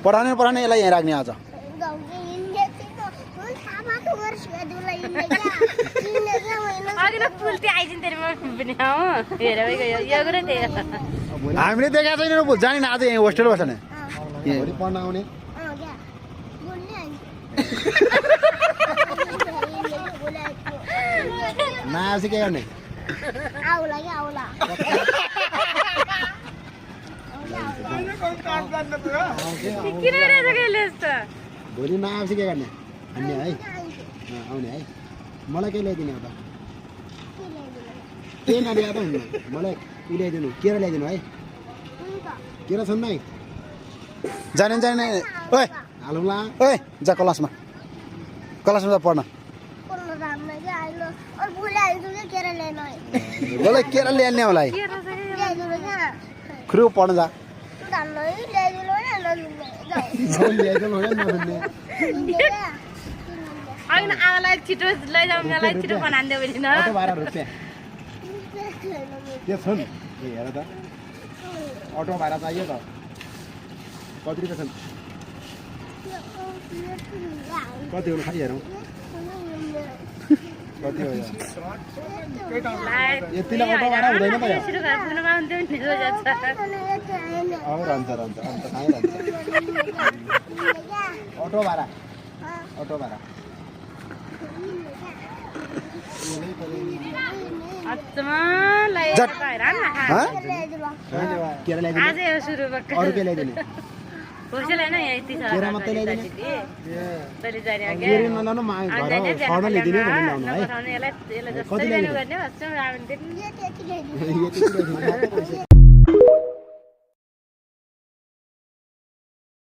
पढाउने यसलाई यहाँ राख्ने आज हामीले देखाएको छैन जाने आज यहाँ होस्टेल बस्ने पढ्न आउने नआएपछि के गर्ने भोलि नआएपछि के गर्ने भन्ने है आउने है मलाई के ल्याइदिने अब त्यही नल्याए त हुन्न मलाई उ ल्याइदिनु केरा ल्याइदिनु है केरा छन् है जाने ओए हालौँला ओए जा क्लासमा जा पढ्न बोले केरा ल्याउने होला खुरु पढ्न जा आमालाई छिटो लैजाऊ मलाई छिटो बनाइदियो भने न के छन् हेर त अटो भाडा चाहियो त कति रुपियाँ छन् कति हो खाइ हेरौँ कति हो यतिलाई अटो भाडा हुँदैन त अब रहन्छ अन्त खाइ रहन्छ अटो भाडा अरू के ल्याइदिने केरा मात्रै ल्याइदिने केरा नलानु घर ल्याइदिने है कति ल्याइदिने